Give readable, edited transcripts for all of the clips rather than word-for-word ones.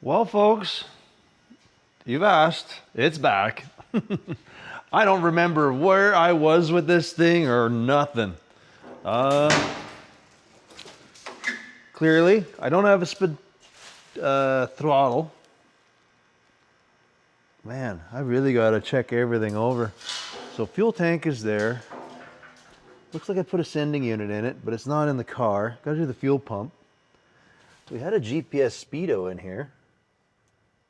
Well, folks, you've asked. It's back. I don't remember where I was with this thing or nothing. Clearly, I don't have a speed throttle. Man, I really got to check everything over. So fuel tank is there. Looks like I put a sending unit in it, but it's not in the car. Got to do the fuel pump. We had a GPS speedo in here.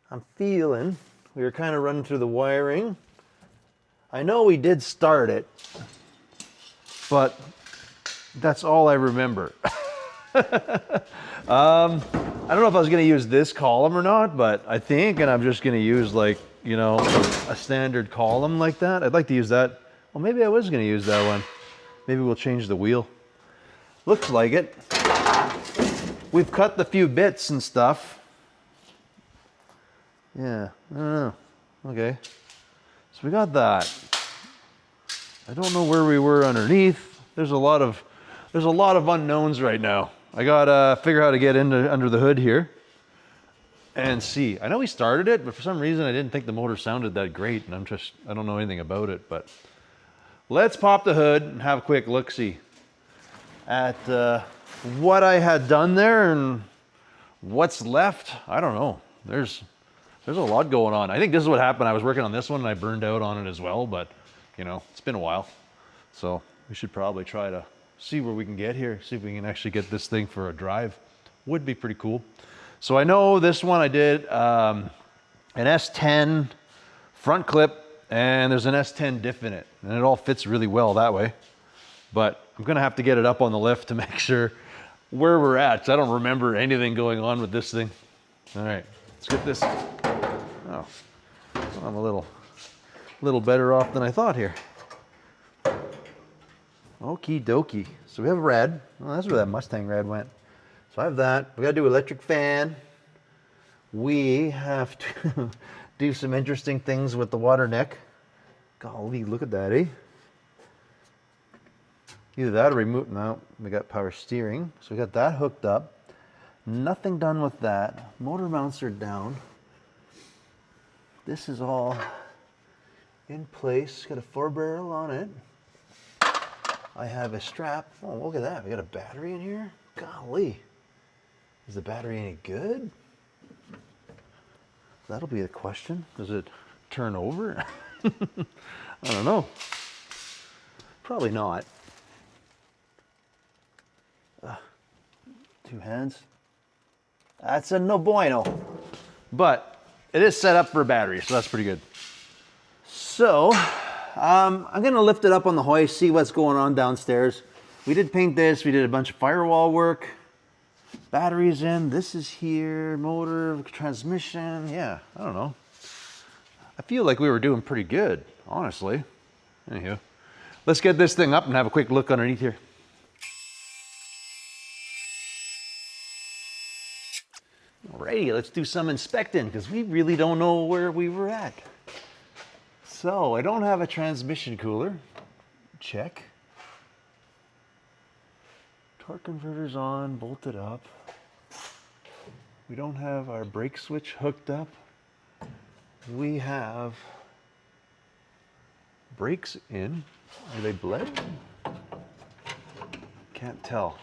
I'm feeling we were kind of running through the wiring. I know we did start it, but that's all I remember. I don't know if I was going to use this column or not, but I think, and I'm just going to use like, you know, a standard column like that. I'd like to use that. Well, maybe I was going to use that one. Maybe we'll change the wheel. Looks like it. We've cut the few bits and stuff. Yeah, I don't know. Okay. So we got that. I don't know where we were underneath. There's a lot of unknowns right now. I gotta figure out how to get under the hood here and see. I know we started it, but for some reason I didn't think the motor sounded that great, and I don't know anything about it. But let's pop the hood and have a quick look-see at what I had done there and what's left. I don't know. There's a lot going on. I think this is what happened. I was working on this one and I burned out on it as well, but you know, it's been a while. So we should probably try to see where we can get here, see if we can actually get this thing for a drive. Would be pretty cool. So I know this one I did an S10 front clip, and there's an S10 diff in it, and it all fits really well that way. But I'm gonna have to get it up on the lift to make sure where we're at, 'cause I don't remember anything going on with this thing. All right, let's get this. Oh, I'm a little better off than I thought here. Okie dokie. So we have red. Well, that's where that Mustang red went. So I have that. We gotta do electric fan. We have to do some interesting things with the water neck. Golly, look at that, eh? Either that or remove. No, we got power steering. So we got that hooked up. Nothing done with that. Motor mounts are down. This is all in place. Got a 4-barrel on it. I have a strap. Oh, look at that. We got a battery in here. Golly. Is the battery any good? That'll be the question. Does it turn over? I don't know. Probably not. 2 hands. That's a no bueno. But it is set up for a battery, so that's pretty good. So, I'm gonna lift it up on the hoist, see what's going on downstairs. We did paint this, we did a bunch of firewall work. Batteries in, this is here, motor, transmission, yeah, I don't know. I feel like we were doing pretty good, honestly. Anywho, let's get this thing up and have a quick look underneath here. Alrighty, let's do some inspecting because we really don't know where we were at. So I don't have a transmission cooler. Check. Torque converter's on, bolted up. We don't have our brake switch hooked up. We have brakes in. Are they bled? Can't tell.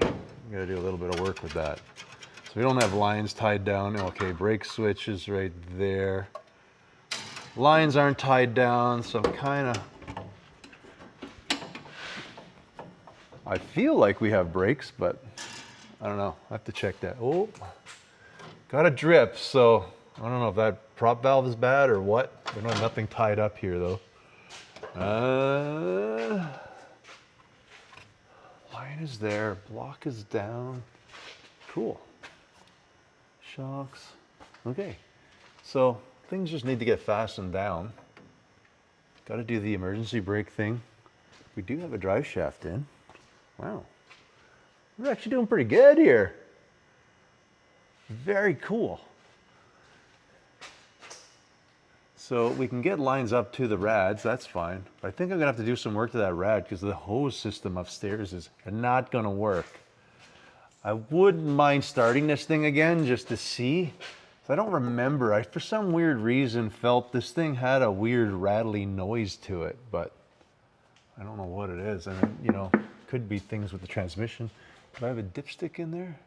We gotta do a little bit of work with that. So we don't have lines tied down. Okay, brake switch is right there. Lines aren't tied down, so I'm kind of... I feel like we have brakes, but I don't know. I have to check that. Oh, got a drip, so I don't know if that prop valve is bad or what. We don't have nothing tied up here, though. Line is there. Block is down. Cool. Shocks. Okay. So things just need to get fastened down. Got to do the emergency brake thing. We do have a drive shaft in. Wow. We're actually doing pretty good here. Very cool. So we can get lines up to the rads, that's fine. But I think I'm gonna have to do some work to that rad because the hose system upstairs is not gonna work. I wouldn't mind starting this thing again just to see. So I don't remember. I, for some weird reason, felt this thing had a weird rattly noise to it, but I don't know what it is. And you know, could be things with the transmission. Do I have a dipstick in there?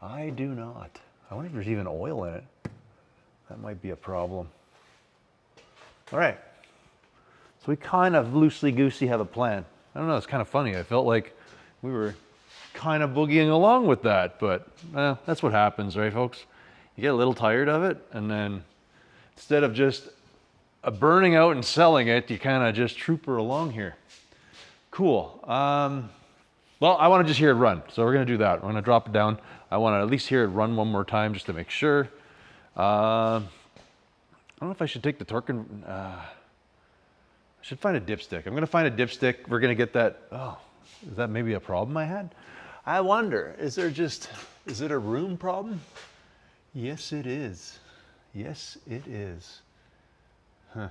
I do not. I wonder if there's even oil in it. That might be a problem. All right. So we kind of loosey-goosey have a plan. I don't know, it's kind of funny. I felt like we were kind of boogieing along with that, but that's what happens, right, folks? You get a little tired of it, and then instead of just burning out and selling it, you kind of just trooper along here. Cool. Well, I want to just hear it run, so we're going to do that. We're going to drop it down. I want to at least hear it run one more time just to make sure. I don't know if I should take the torque and... I should find a dipstick. I'm going to find a dipstick. We're going to get that. Oh, is that maybe a problem I had? I wonder, is it a room problem? Yes, it is. Yes, it is. Huh.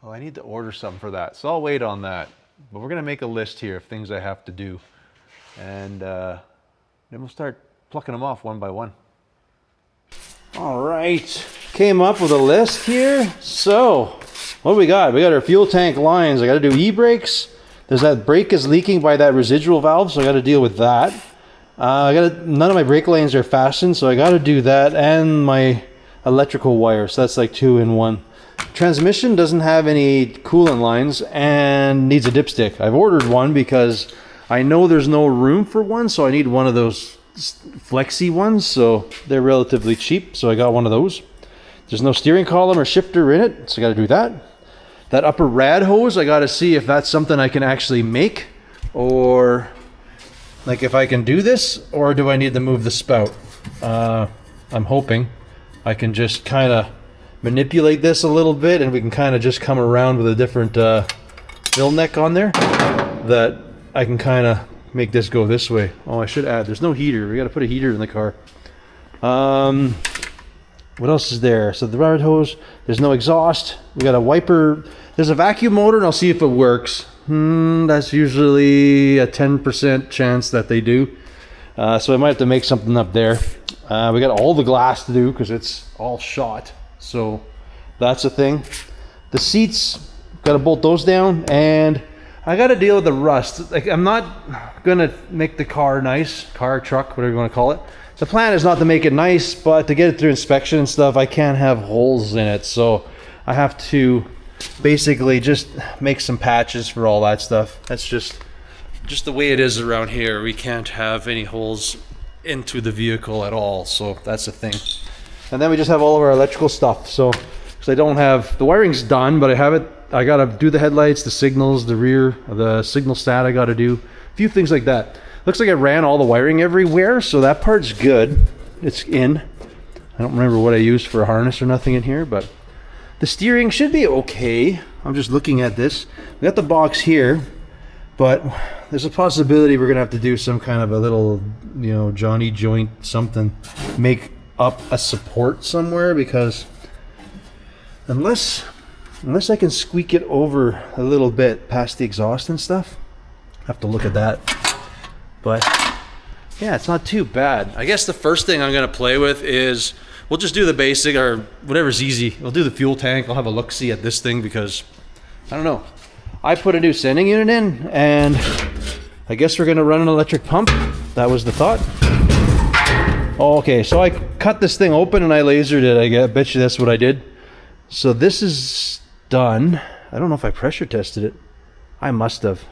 Oh, I need to order something for that. So I'll wait on that. But we're going to make a list here of things I have to do. And then we'll start plucking them off one by one. All right, came up with a list here. So, what do we got? We got our fuel tank lines. I got to do e-brakes. There's that brake is leaking by that residual valve, so I got to deal with that. None of my brake lines are fastened, so I got to do that, and my electrical wire. So that's like 2 in 1. Transmission doesn't have any coolant lines and needs a dipstick. I've ordered one because I know there's no room for one, so I need one of those flexi ones, so they're relatively cheap, so I got one of those. There's no steering column or shifter in it, so I got to do that. That upper rad hose, I got to see if that's something I can actually make, or like if I can do this, or do I need to move the spout. I'm hoping I can just kind of manipulate this a little bit, and we can kind of just come around with a different fill neck on there, that I can kind of make this go this way. Oh, I should add, there's no heater. We got to put a heater in the car. What else is there? So the rad hose, there's no exhaust. We got a wiper. There's a vacuum motor, and I'll see if it works. That's usually a 10% chance that they do. So I might have to make something up there. We got all the glass to do because it's all shot. So that's a thing. The seats, got to bolt those down, and I got to deal with the rust. Like, I'm not gonna make the car nice, car, truck, whatever you want to call it. The plan is not to make it nice, but to get it through inspection and stuff, I can't have holes in it. So I have to basically just make some patches for all that stuff. That's just the way it is around here. We can't have any holes into the vehicle at all. So that's the thing. And then we just have all of our electrical stuff. So, because I don't have, the wiring's done, but I have it. I gotta do the headlights, the signals, the rear, the signal stat I gotta do. A few things like that. Looks like I ran all the wiring everywhere, so that part's good. It's in. I don't remember what I used for a harness or nothing in here, but the steering should be okay. I'm just looking at this. We got the box here, but there's a possibility we're gonna have to do some kind of a little, you know, Johnny joint something. Make up a support somewhere, because unless I can squeak it over a little bit past the exhaust and stuff, I have to look at that. But yeah, it's not too bad. I guess the first thing I'm gonna play with is, we'll just do the basic, or whatever's easy. We'll do the fuel tank. I'll have a look-see at this thing, because I don't know. I put a new sending unit in, and I guess we're gonna run an electric pump. That was the thought. Oh, okay, so I cut this thing open and I lasered it. I bet you that's what I did. So this is done. I don't know if I pressure tested it. I must have.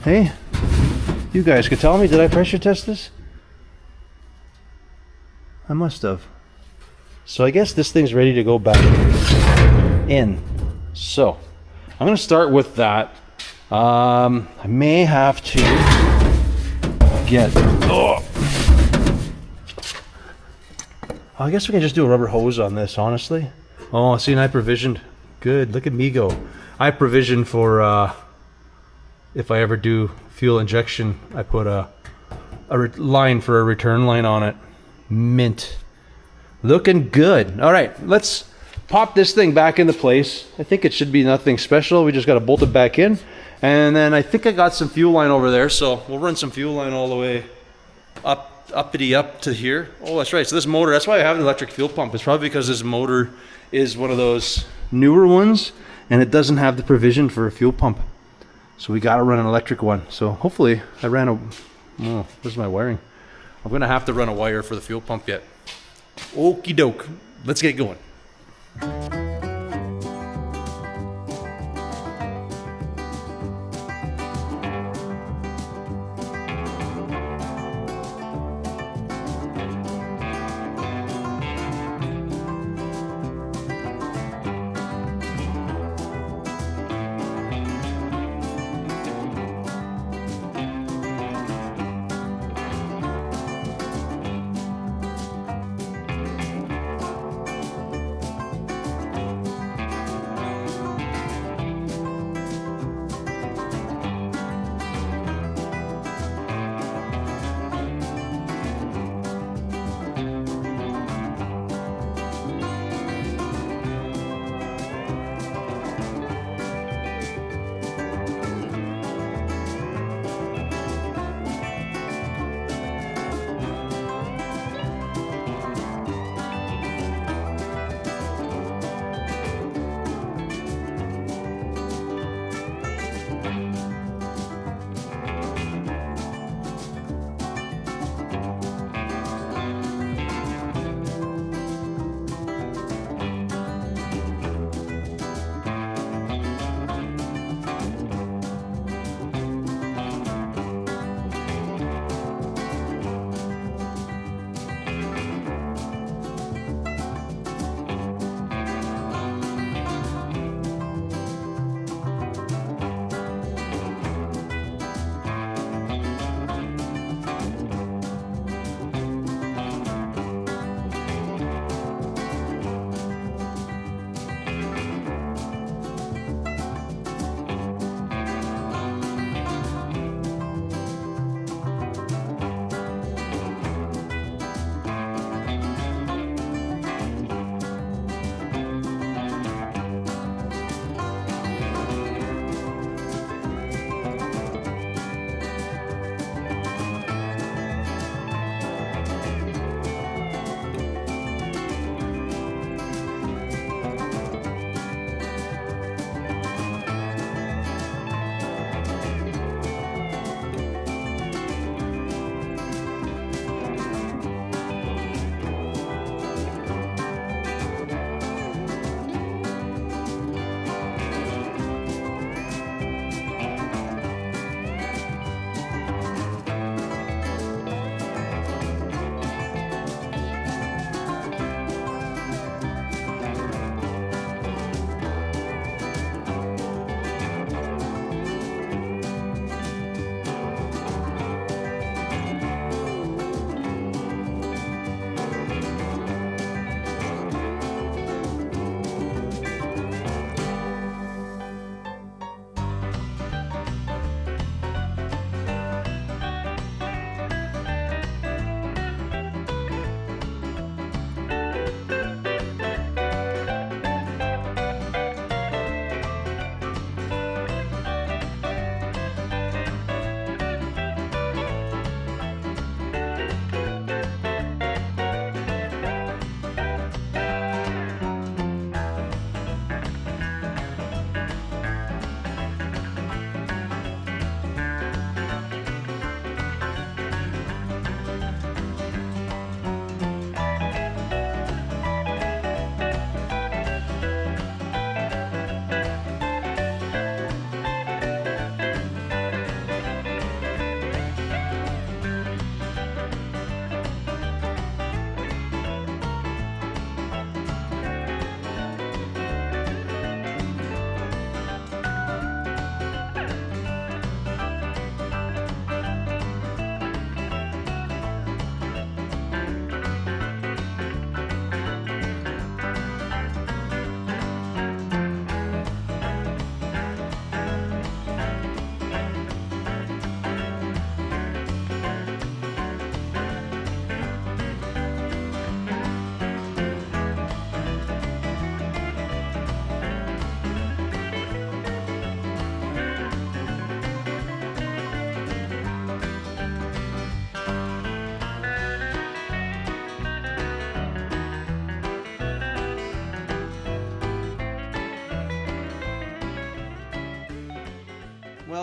Hey, you guys could tell me, did I pressure test this? I must have. So I guess this thing's ready to go back in. So I'm gonna start with that. I may have to get, I guess we can just do a rubber hose on this, honestly. Oh, see, and I provisioned. Good, look at me go. I provisioned for, if I ever do fuel injection, I put a line for a return line on it. Mint. Looking good. All right, let's pop this thing back into place. I think it should be nothing special. We just got to bolt it back in. And then I think I got some fuel line over there, so we'll run some fuel line all the way up uppity up to here. Oh, that's right. So this motor, that's why I have an electric fuel pump. It's probably because this motor is one of those newer ones and it doesn't have the provision for a fuel pump. So we got to run an electric one. So hopefully I ran a, oh, where's my wiring? I'm going to have to run a wire for the fuel pump yet. Okie doke. Let's get going.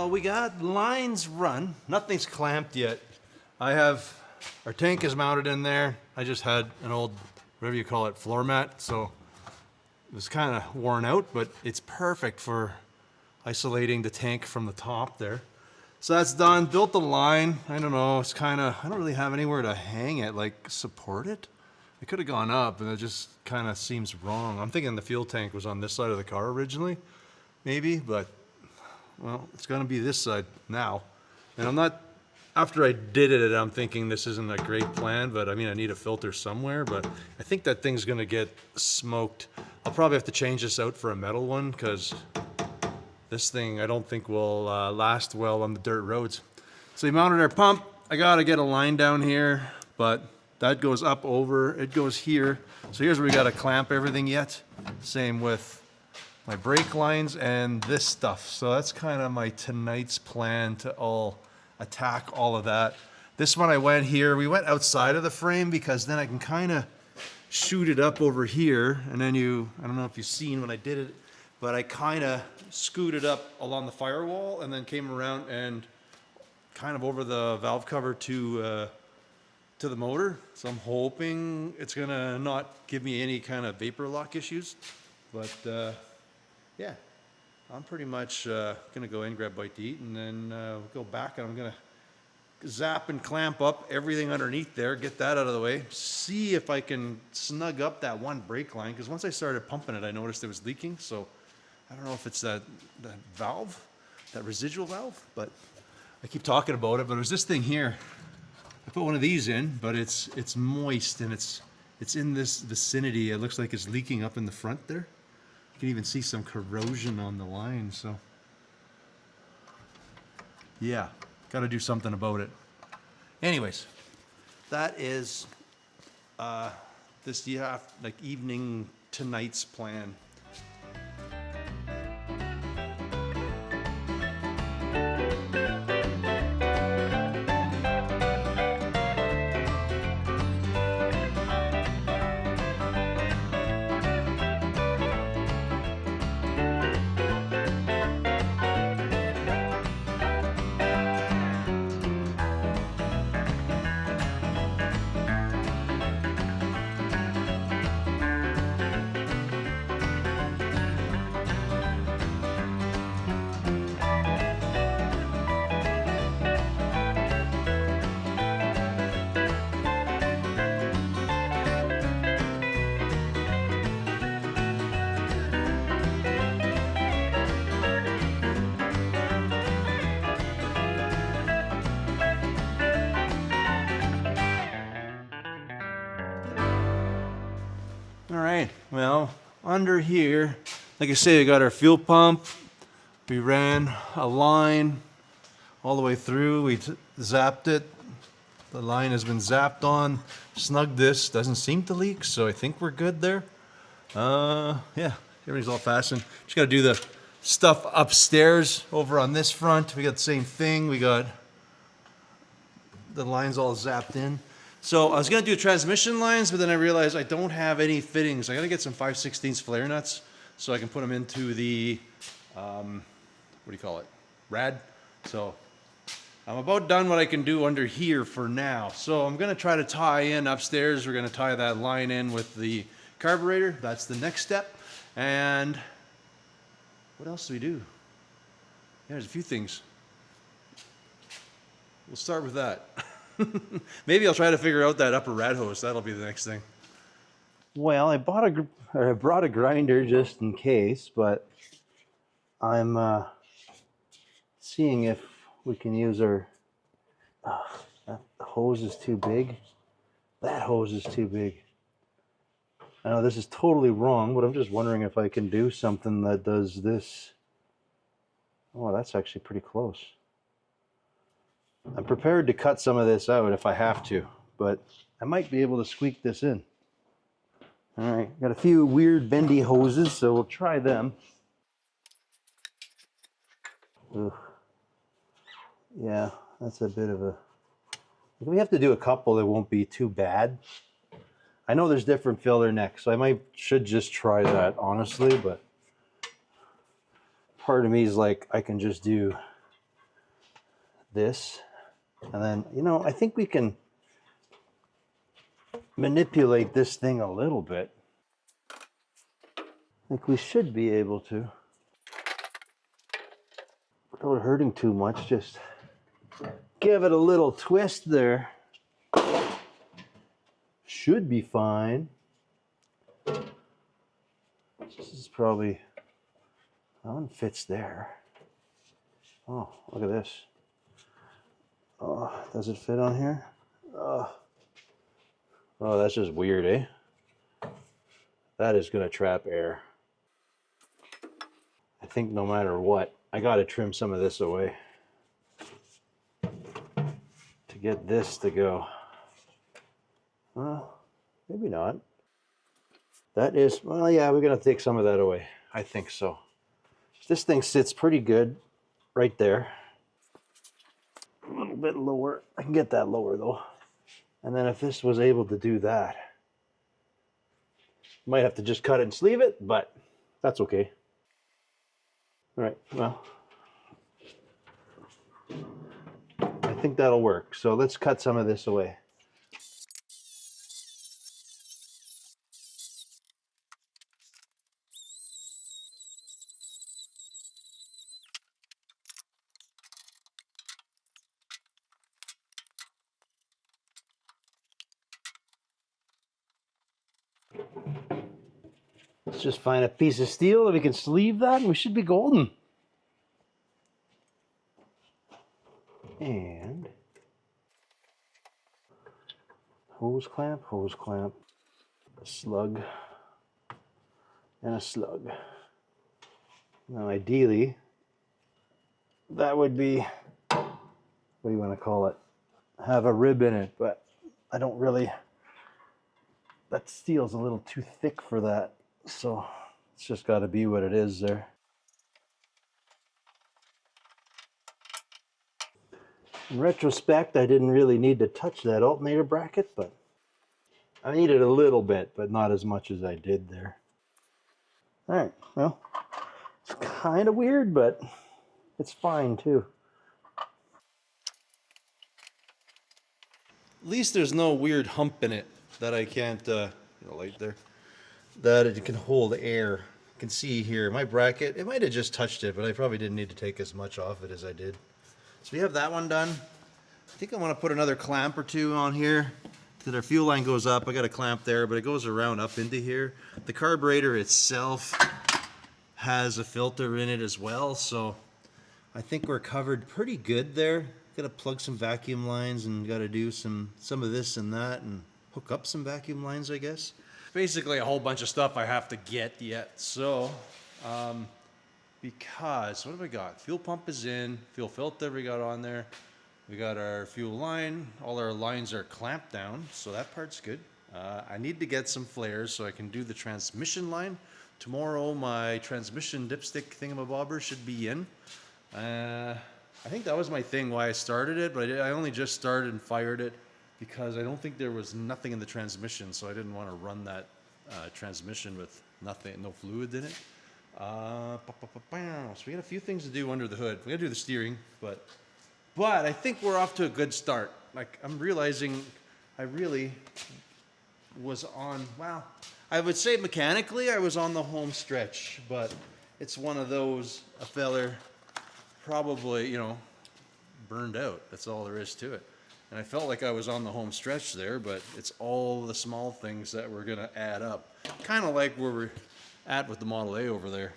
So we got lines run. Nothing's clamped yet. Our tank is mounted in there. I just had an old, whatever you call it, floor mat. So it was kind of worn out, but it's perfect for isolating the tank from the top there. So that's done. Built the line. I don't know. It's kind of, I don't really have anywhere to hang it, like support it. It could have gone up, and it just kind of seems wrong. I'm thinking the fuel tank was on this side of the car originally, maybe, but well, it's going to be this side now. And I'm not, after I did it, I'm thinking this isn't a great plan, but I mean, I need a filter somewhere, but I think that thing's going to get smoked. I'll probably have to change this out for a metal one, because this thing I don't think will last well on the dirt roads. So we mounted our pump. I got to get a line down here, but that goes up over, it goes here. So here's where we got to clamp everything yet. Same with my brake lines and this stuff. So that's kind of my tonight's plan to all attack all of that. This one I went here, we went outside of the frame because then I can kind of shoot it up over here. And then I don't know if you've seen when I did it, but I kind of scooted up along the firewall and then came around and kind of over the valve cover to the motor. So I'm hoping it's gonna not give me any kind of vapor lock issues. But yeah, I'm pretty much gonna go in, grab a bite to eat, and then go back, and I'm gonna zap and clamp up everything underneath there, get that out of the way, see if I can snug up that one brake line, because once I started pumping it, I noticed it was leaking. So I don't know if it's that valve, that residual valve, but I keep talking about it. But there's this thing here. I put one of these in, but it's moist, and it's in this vicinity. It looks like it's leaking up in the front there. You can even see some corrosion on the line. So yeah, got to do something about it. Anyways, that is this like evening tonight's plan. All right, well, under here, like I say, we got our fuel pump. We ran a line all the way through. We zapped it. The line has been zapped on. Snugged this. Doesn't seem to leak, so I think we're good there. Yeah, everything's all fastened. Just got to do the stuff upstairs over on this front. We got the same thing. We got the lines all zapped in. So I was going to do transmission lines, but then I realized I don't have any fittings. I got to get some 5/16 flare nuts so I can put them into the, what do you call it, rad. So I'm about done what I can do under here for now. So I'm going to try to tie in upstairs. We're going to tie that line in with the carburetor. That's the next step. And what else do we do? Yeah, there's a few things. We'll start with that. Maybe I'll try to figure out that upper rad hose. That'll be the next thing. Well, I brought a grinder just in case, but I'm seeing if we can use our. That hose is too big. That hose is too big. I know this is totally wrong, but I'm just wondering if I can do something that does this. Oh, that's actually pretty close. I'm prepared to cut some of this out if I have to, but I might be able to squeak this in. All right, got a few weird bendy hoses, so we'll try them. Ugh. Yeah, that's a bit of a... If we have to do a couple, it won't be too bad. I know there's different filler necks, so I should just try that, honestly, but part of me is like, I can just do this. And then, you know, I think we can manipulate this thing a little bit. I think we should be able to. Without hurting too much, just give it a little twist there. Should be fine. This is probably, that one fits there. Oh, look at this. Oh, does it fit on here? Oh, that's just weird, eh? That is gonna trap air. I think no matter what, I gotta trim some of this away to get this to go. Well, maybe not. That is, well, yeah, we're gonna take some of that away. I think so. This thing sits pretty good right there. A little bit lower. I can get that lower though. And then if this was able to do that, might have to just cut it and sleeve it, but that's okay. All right, well, I think that'll work. So let's cut some of this away. Let's just find a piece of steel that we can sleeve that and we should be golden. And hose clamp, a slug, and a slug. Now ideally, that would be, what do you want to call it? Have a rib in it, but I don't really, that steel's a little too thick for that. So it's just got to be what it is there. In retrospect, I didn't really need to touch that alternator bracket, but I needed a little bit, but not as much as I did there. All right, well, it's kind of weird, but it's fine too. At least there's no weird hump in it that I can't, light there, that it can hold air. You can see here, my bracket, it might have just touched it, but I probably didn't need to take as much off it as I did. So we have that one done. I think I want to put another clamp or two on here that our fuel line goes up. I got a clamp there, but it goes around up into here. The carburetor itself has a filter in it as well, so I think we're covered pretty good there. Got to plug some vacuum lines and got to do some of this and that and hook up some vacuum lines, I guess. Basically a whole bunch of stuff I have to get yet. So, because what have we got? Fuel pump is in, fuel filter we got on there. We got our fuel line. All our lines are clamped down, so that part's good. I need to get some flares so I can do the transmission line. Tomorrow my transmission dipstick thingamabobber should be in. I think that was my thing why I started it, but I only just started and fired it because I don't think there was nothing in the transmission, so I didn't want to run that transmission with nothing, no fluid in it. So we got a few things to do under the hood. We got to do the steering, but I think we're off to a good start. Like, I'm realizing I really was on, well, I would say mechanically I was on the home stretch, but it's one of those, a feller probably, burned out. That's all there is to it. And I felt like I was on the home stretch there, but it's all the small things that were going to add up. Kind of like where we're at with the Model A over there.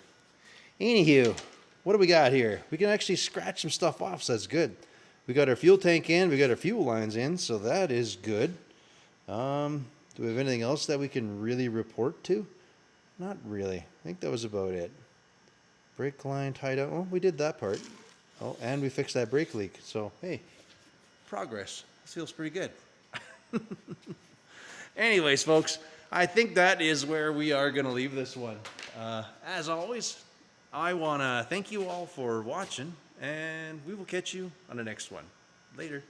Anywho, what do we got here? We can actually scratch some stuff off, so that's good. We got our fuel tank in, we got our fuel lines in, so that is good. Do we have anything else that we can really report to? Not really. I think that was about it. Brake line tied up. Oh, we did that part. Oh, and we fixed that brake leak. So, hey, progress. This feels pretty good. Anyways, folks, I think that is where we are going to leave this one. As always, I want to thank you all for watching, and we will catch you on the next one. Later.